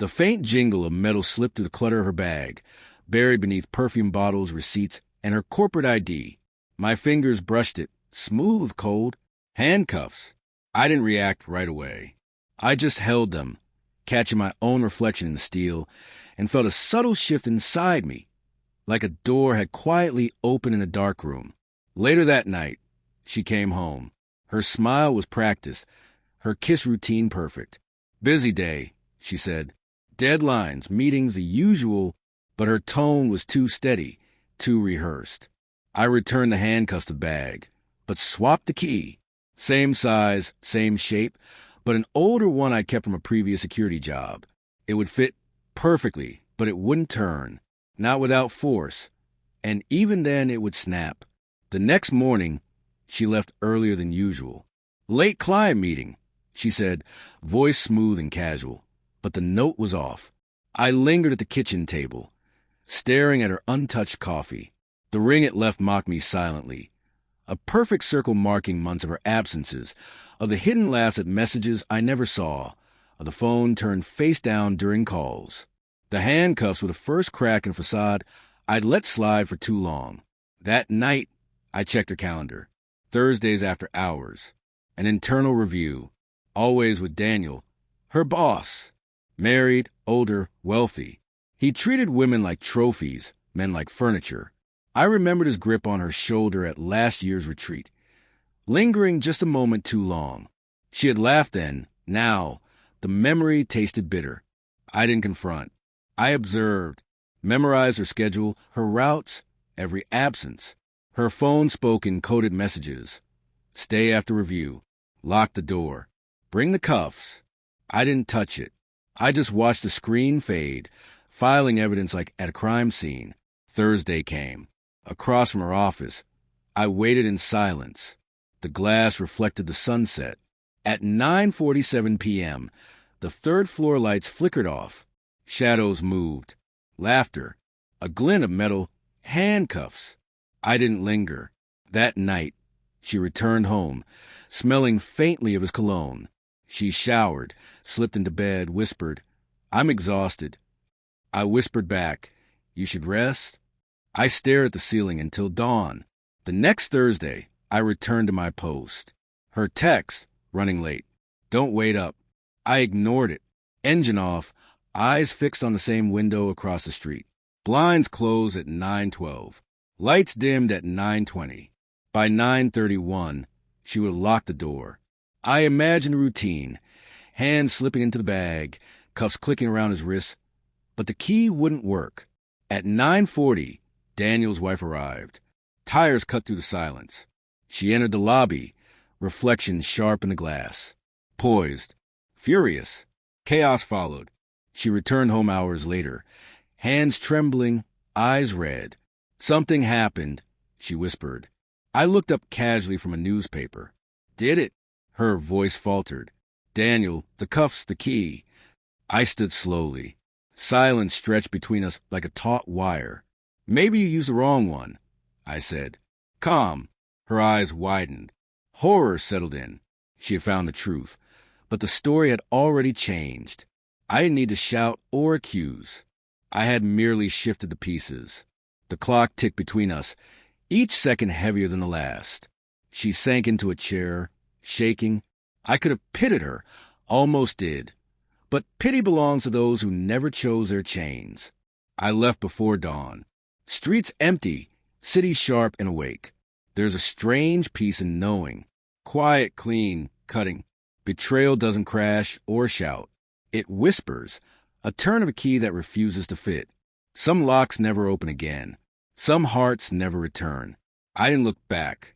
The faint jingle of metal slipped through the clutter of her bag, buried beneath perfume bottles, receipts, and her corporate ID. My fingers brushed it, smooth, cold. Handcuffs. I didn't react right away. I just held them, catching my own reflection in the steel, and felt a subtle shift inside me, like a door had quietly opened in a dark room. Later that night, she came home. Her smile was practiced, her kiss routine perfect. Busy day, she said. Deadlines, meetings, the usual, but her tone was too steady, too rehearsed. I returned the handcuffs to the bag, but swapped the key. Same size, same shape, but an older one I kept from a previous security job. It would fit perfectly, but it wouldn't turn, not without force, and even then it would snap. The next morning, she left earlier than usual. Late client meeting, she said, voice smooth and casual, but the note was off. I lingered at the kitchen table, staring at her untouched coffee. The ring it left mocked me silently, a perfect circle marking months of her absences, of the hidden laughs at messages I never saw, of the phone turned face down during calls. The handcuffs were the first crack in a facade I'd let slide for too long. That night, I checked her calendar. Thursdays after hours. An internal review. Always with Daniel, her boss. Married, older, wealthy. He treated women like trophies, men like furniture. I remembered his grip on her shoulder at last year's retreat, lingering just a moment too long. She had laughed then. Now, the memory tasted bitter. I didn't confront. I observed, memorized her schedule, her routes, every absence. Her phone spoke in coded messages. Stay after review. Lock the door. Bring the cuffs. I didn't touch it. I just watched the screen fade, filing evidence like at a crime scene. Thursday came. Across from her office, I waited in silence. The glass reflected the sunset. At 9:47 p.m., the third-floor lights flickered off. Shadows moved. Laughter. A glint of metal. Handcuffs. I didn't linger. That night, she returned home, smelling faintly of his cologne. She showered, slipped into bed, whispered, "I'm exhausted." I whispered back, "You should rest." I stared at the ceiling until dawn. The next Thursday, I returned to my post. Her text, running late. "Don't wait up." I ignored it. Engine off, eyes fixed on the same window across the street. Blinds closed at 9:12. Lights dimmed at 9:20. By 9:31, she would lock the door. I imagined the routine, hands slipping into the bag, cuffs clicking around his wrists, but the key wouldn't work. At 9:40, Daniel's wife arrived. Tires cut through the silence. She entered the lobby, reflection sharp in the glass. Poised. Furious. Chaos followed. She returned home hours later, hands trembling, eyes red. "Something happened," she whispered. I looked up casually from a newspaper. "Did it?" Her voice faltered. "Daniel, the cuffs, the key." I stood slowly. Silence stretched between us like a taut wire. "Maybe you used the wrong one," I said. Calm. Her eyes widened. Horror settled in. She had found the truth. But the story had already changed. I didn't need to shout or accuse. I had merely shifted the pieces. The clock ticked between us, each second heavier than the last. She sank into a chair, shaking. I could have pitied her, almost did. But pity belongs to those who never chose their chains. I left before dawn. Streets empty, city sharp and awake. There's a strange peace in knowing. Quiet, clean, cutting. Betrayal doesn't crash or shout. It whispers, a turn of a key that refuses to fit. Some locks never open again. Some hearts never return. I didn't look back.